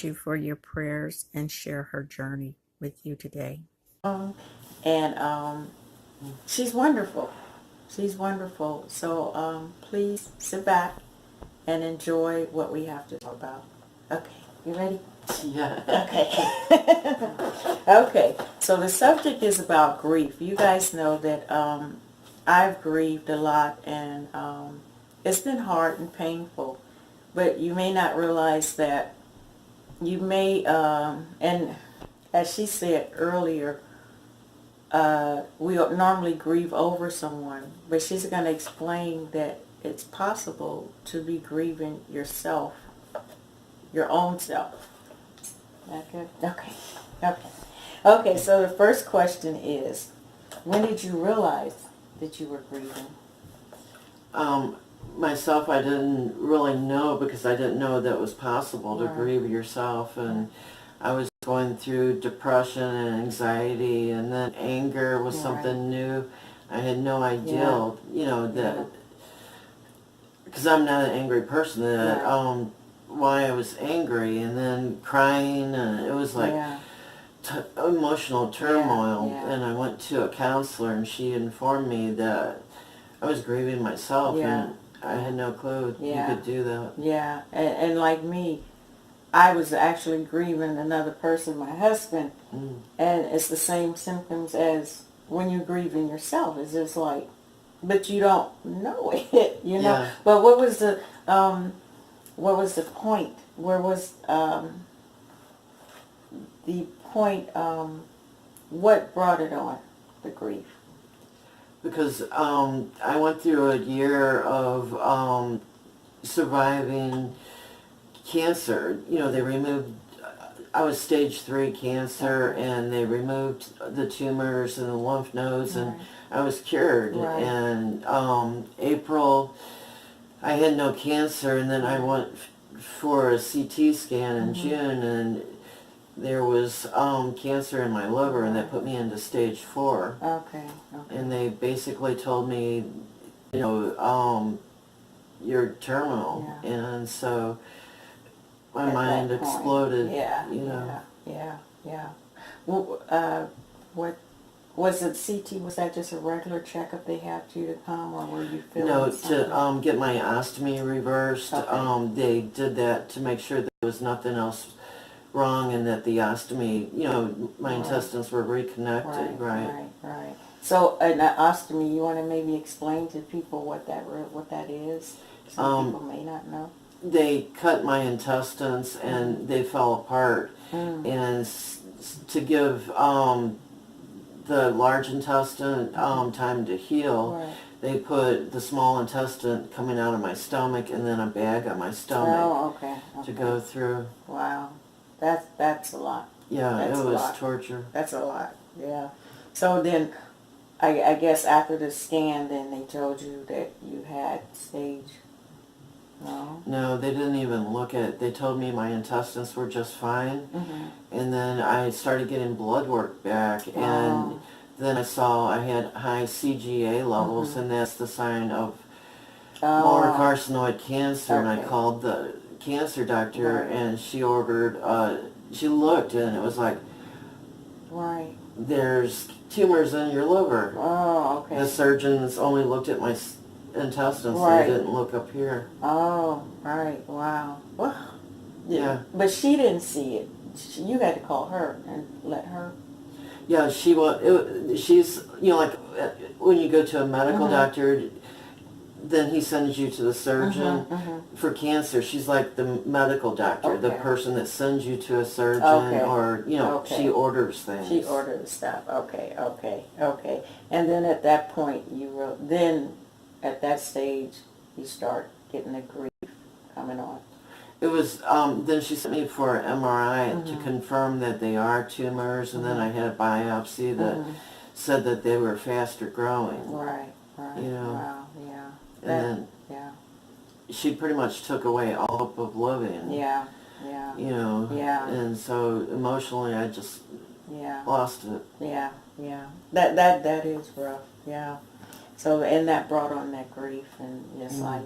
thanks you for your prayers and share her journey with you today. And she's wonderful. She's wonderful. So please sit back and enjoy what we have to talk about. Okay, you ready? Yeah. Okay. Okay, so the subject is about grief. You guys know that I've grieved a lot, and it's been hard and painful. But you may not realize that you may, and as she said earlier, we normally grieve over someone, but she's going to explain that it's possible to be grieving yourself, your own self. Okay. Okay. Okay. Okay. So the first question is, when did you realize that you were grieving? Myself, I didn't really know because I didn't know that it was possible to grieve yourself, and I was going through depression and anxiety, and then anger was something new. I had no idea, that, because I'm not an angry person, that why I was angry, and then crying, and it was like emotional turmoil. And I went to a counselor, and she informed me that I was grieving myself, and I had no clue you could do that. Yeah, and like me, I was actually grieving another person, my husband, and it's the same symptoms as when you're grieving yourself. It's just like, but you don't know it, you know. Yeah. But what was the point? Where was the point? What brought it on, the grief? Because I went through a year of surviving cancer. They removed, I was stage 3 cancer, and they removed the tumors and the lymph nodes, and I was cured. And April, I had no cancer, and then I went for a CT scan in June, and there was cancer in my liver, and that put me into stage 4. Okay. And they basically told me, you're terminal. And so my mind exploded. Yeah. Well, what was it? CT? Was that just a regular checkup they had you to come, or were you feeling No, something? to get my ostomy reversed. They did that to make sure there was nothing else wrong, and that the ostomy, my intestines were reconnected. Right. So an ostomy, you want to maybe explain to people what that is? Some people may not know. They cut my intestines, and they fell apart, and to give the large intestine time to heal, they put the small intestine coming out of my stomach, and then a bag on my stomach to go through. Wow. That's a lot. Yeah, That's it a was lot. torture. That's a lot. Yeah. So then, I guess after the scan, then they told you that you had stage. No. No, they didn't even look at it. They told me my intestines were just fine, and then I started getting blood work back, and then I saw I had high CGA levels, and that's the sign of more carcinoid cancer. And I called the cancer doctor, and she ordered, she looked, and it was like, there's tumors in your liver. Oh, okay. The surgeons only looked at my intestines, they didn't look up here. Oh, right. Wow. Well, Yeah. but she didn't see it. You had to call her and let her. Yeah, she's, like when you go to a medical doctor, then he sends you to the surgeon for cancer. She's like the medical doctor, the person that sends you to a surgeon, or, she orders things. She orders stuff. Okay. And then at that point, at that stage, you start getting the grief coming on. It was, then she sent me for an MRI to confirm that they are tumors, and then I had a biopsy that said that they were faster growing. Right. Wow, yeah. And then she pretty much took away all hope of living. Yeah. And so emotionally I just lost it. Yeah. That is rough. Yeah. So, and that brought on that grief, and just like,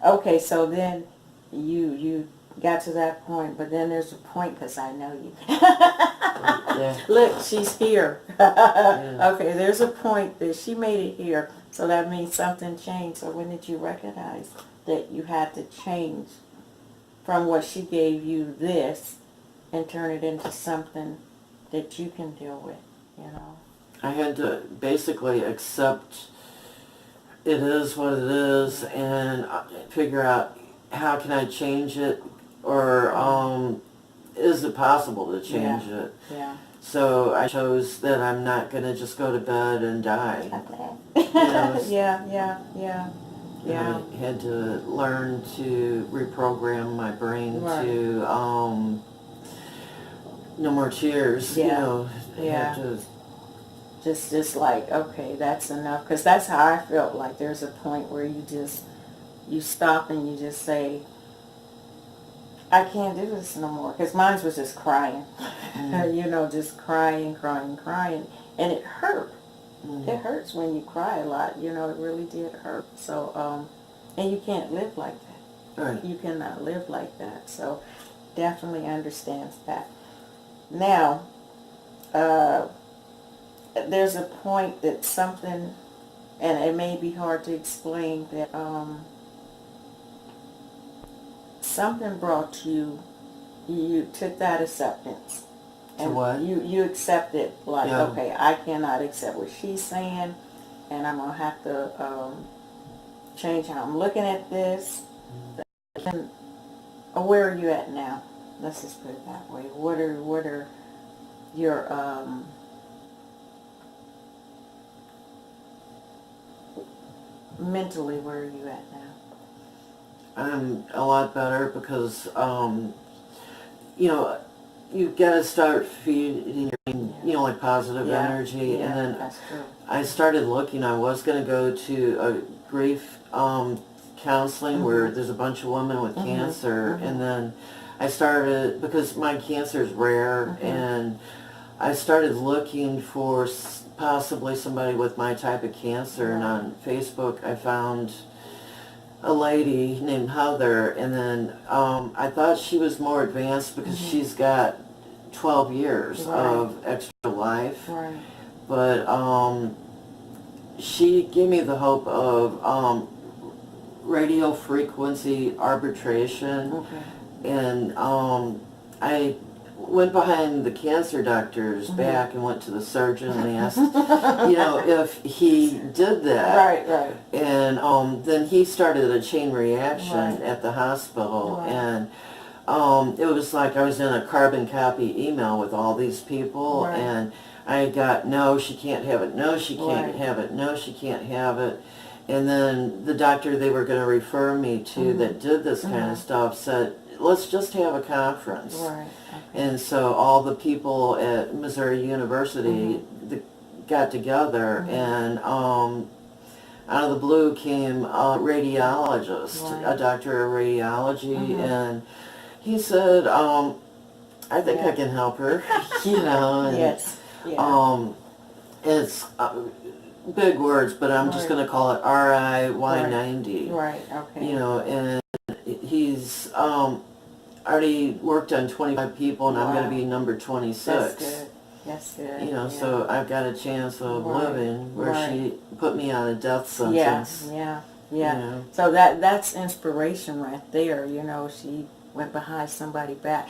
Okay, so then you got to that point, but then there's a point, because I know you. Yeah. Look, she's here. Yeah. Okay, there's a point that she made it here, so that means something changed. So when did you recognize that you had to change from what she gave you this and turn it into something that you can deal with, you know? I had to basically accept it is what it is and figure out how can I change it, or is it possible to change it? Yeah. So I chose that I'm not going to just go to bed and die. Yeah. I had to learn to reprogram my brain Right. to no more tears. You Yeah. know, I Yeah. had to, Just like, okay, that's enough. Because that's how I felt. Like there's a point where you stop and you just say, I can't do this no more. Because mine was just crying. You know, just crying. And it hurt. It hurts when you cry a lot. You know, it really did hurt. So, and you can't live like that. right. You cannot live like that. So, definitely understands that. Now, there's a point that something, and it may be hard to explain, that something brought you took that acceptance. And what? you accepted, like, Yeah. okay, I cannot accept what she's saying, and I'm going to have to change how I'm looking at this. And where are you at now? Let's just put it that way. What are your mentally, where are you at now? I'm a lot better because, you know, you've got to start feeding your, you know, like positive energy. Yeah, And then that's true. I started looking. I was going to go to a grief counseling where there's a bunch of women with cancer. And then I started, because my cancer is rare, and I started looking for possibly somebody with my type of cancer. And on Facebook I found a lady named Heather, and then I thought she was more advanced because she's got 12 years of extra life. Right. But she gave me the hope of radio frequency arbitration. Okay. And I went behind the cancer doctor's back and went to the surgeon and asked, you know, if he did that. Right. And then he started a chain reaction at the hospital. And it was like I was in a carbon copy email with all these people. And I got, no, she can't have it. No, she can't have it. No, she can't have it. And then the doctor they were going to refer me to that did this kind of stuff said, let's just have a conference. Right. And so all the people at Missouri University got together, and out of the blue came a radiologist, a doctor of radiology, and he said, I think I can help her, you know. And, it's big words, but I'm just going to call it RIY90. Right, okay. You know, and he's already worked on 25 people, and I'm going to be number 26. That's good. You know, so I've got a chance of living where she put me on a death sentence. Yeah. You know. So that's inspiration right there. You know, she went behind somebody's back.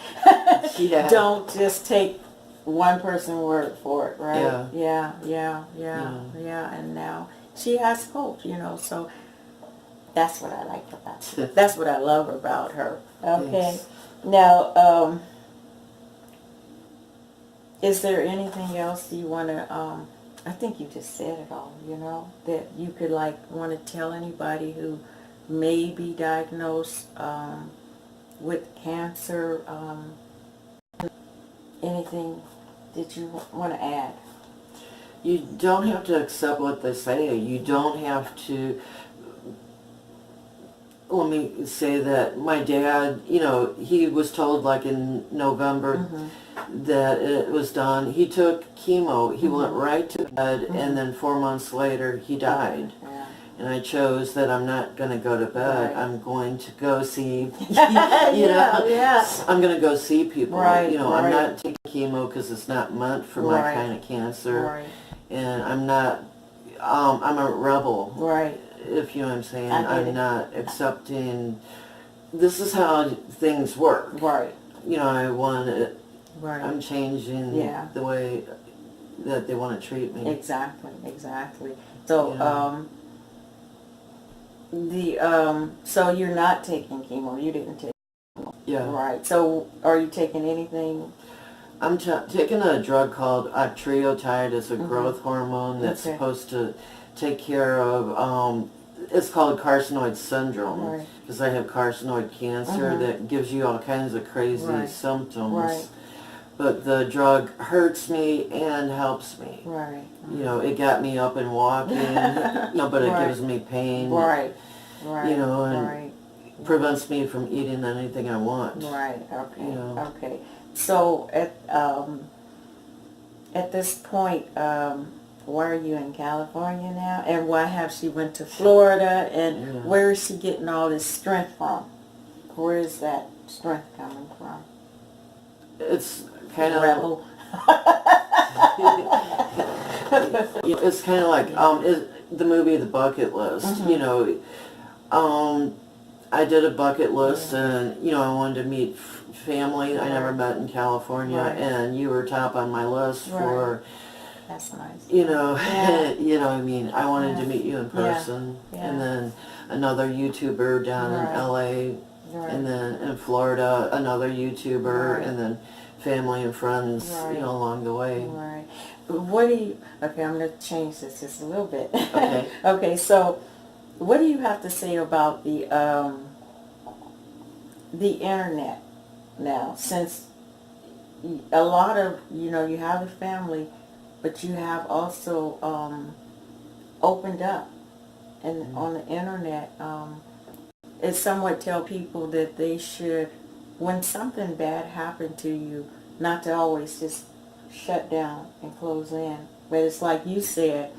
Don't just take one person's word for it, right? Yeah. And now she has hope, you know, so that's what I like about her. That's what I love about her. Okay. Thanks. Now, is there anything else you want to, I think you just said it all, you know, that you could want to tell anybody who may be diagnosed with cancer, anything that you want to add? You don't have to accept what they say. You don't have to. Let me say that my dad, you know, he was told in November that it was done. He took chemo. He went right to bed, and then 4 months later he died. and I chose that I'm not going to go to bed. Right. I'm going to go see, Yeah. I'm going to go see people. Right, I'm right. not taking chemo because it's not meant for my Right. kind of cancer. Right. And I'm not, I'm a rebel. Right. If you know what I'm saying. I get it. I'm not accepting, this is how things work. Right. I want it, Right. I'm changing Yeah. the way that they want to treat me. Exactly. Exactly. So, so you're not taking chemo. You didn't take. Yeah. Right. So, are you taking anything? I'm taking a drug called octreotide. It's a growth hormone that's Okay. supposed to take care of, it's called carcinoid syndrome. Right. Because I have carcinoid cancer that gives you all kinds of crazy Right. symptoms. Right. But the drug hurts me and helps me. Right. It got me up and walking, but it Right. gives me pain. Right. Right. And right. prevents me from eating anything I want. Right. Okay. You know. Okay. So at this point, where are you in California now? And why have she went to Florida? And where is she getting all this strength from? Where is that strength coming from? It's kind of Rebel. it's kind of like the movie The Bucket List. I did a bucket list, and I wanted to meet family I never met in California, and you were top on my list for. That's nice. I wanted to meet you in person, and then another YouTuber down in LA, and then in Florida another YouTuber, and then family and friends, along the way. Right. What do you? Okay, I'm going to change this just a little bit. Okay. Okay. So, what do you have to say about the internet now? Since a lot of you have a family, but you have also opened up, and on the internet, it somewhat tell people that they should, when something bad happened to you, not to always just shut down and close in. But it's like you said,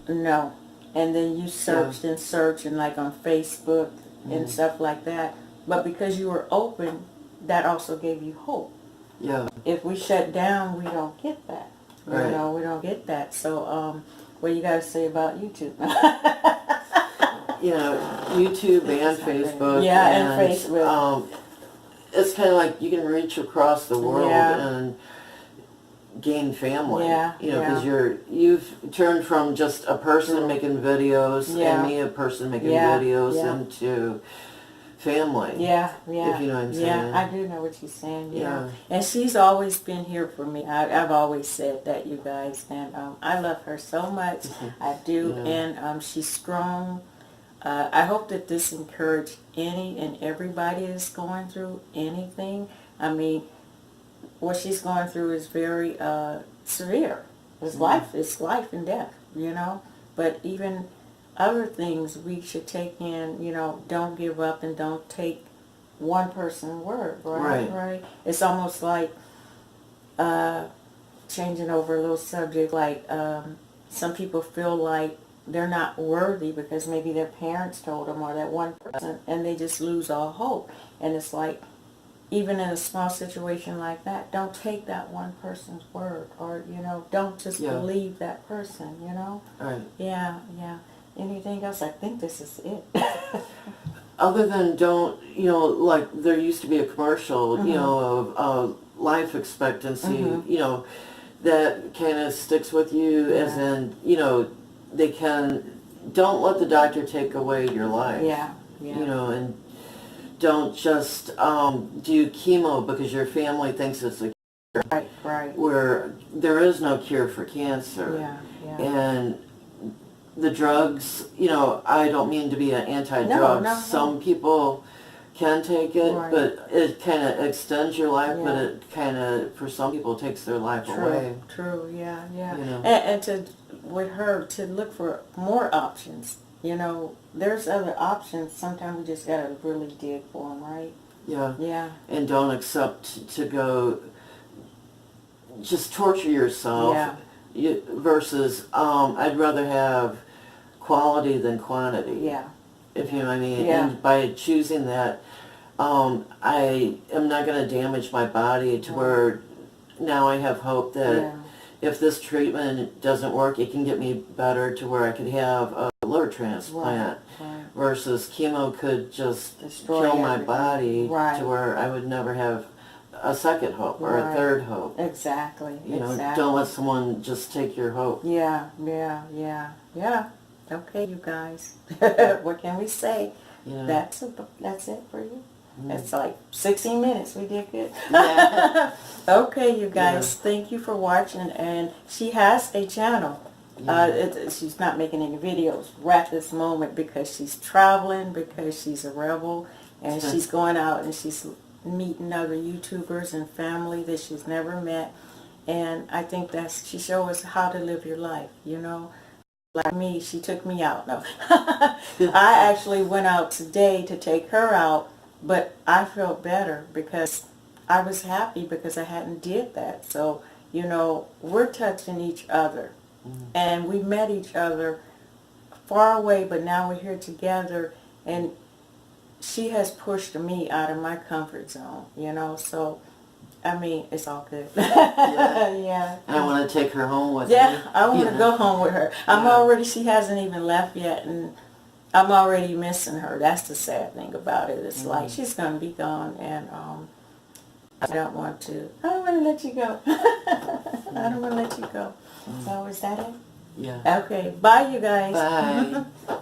no. And then you searched and searched, and like on Facebook and stuff like that. But because you were open, that also gave you hope. Yeah. If we shut down, we don't get that. Right. We don't get that. So, what do you got to say about YouTube? YouTube and Facebook. Yeah, and Facebook. It's kind of like you can reach across the world and gain family. Yeah, because you've turned from just a person making videos and me, a person making videos, into family. Yeah. If you know what I'm saying. Yeah, I do know what you're saying. Yeah. And she's always been here for me. I've always said that, you guys. And I love her so much. I do. And she's strong. I hope that this encouraged any and everybody that's going through anything. I mean, what she's going through is very severe. It's life and death, But even other things we should take in, don't give up and don't take one person's word, right? It's almost like changing over a little subject, like some people feel like they're not worthy because maybe their parents told them, or that one person, and they just lose all hope. And it's like, even in a small situation like that, don't take that one person's word, or don't just believe that person, Right. Yeah. Anything else? I think this is it. Other than like there used to be a commercial, of life expectancy, that kind of sticks with you, as in, don't let the doctor take away your life. Yeah. And don't just do chemo because your family thinks it's a cure. Right. Where there is no cure for cancer. Yeah. And the drugs, I don't mean to be an anti-drug. No. Some people can take it, but it kind of extends your life, but it kind of, for some people, takes their life away. True, yeah. And with her, to look for more options. There's other options. Sometimes we just gotta really dig for them, right? Yeah. And don't accept to go just torture yourself. Versus, I'd rather have quality than quantity. Yeah. If you know what I mean. Yeah. And by choosing that, I am not going to damage my body to where now I have hope that if this treatment doesn't work, it can get me better to where I could have a liver transplant. Right. Versus chemo could just Destroy kill my everything. body Right. to where I would never have a second hope or a Right. third hope. Exactly. You know, Exactly. don't let someone just take your hope. Yeah. Okay, you guys. What can we say? Yeah. That's it for you. It's like 16 minutes. We did good. Yeah. Okay, you guys. Thank you for watching. And she has a channel. She's not making any videos right this moment because she's traveling, because she's a rebel, and she's going out and she's meeting other YouTubers and family that she's never met. And I think she shows us how to live your life, you know. Like me, she took me out. No. I actually went out today to take her out, but I felt better because I was happy because I hadn't did that. So, you know, we're touching each other. And we met each other far away, but now we're here together, and she has pushed me out of my comfort zone, you know, so I mean, it's all good. Yeah. And I want to take her home with me. Yeah, I want to go home with her. She hasn't even left yet, and I'm already missing her. That's the sad thing about it. It's like she's going to be gone, and I don't want to let you go. I don't want to let you go. So is that it? Yeah. Okay. Bye, you guys. Bye.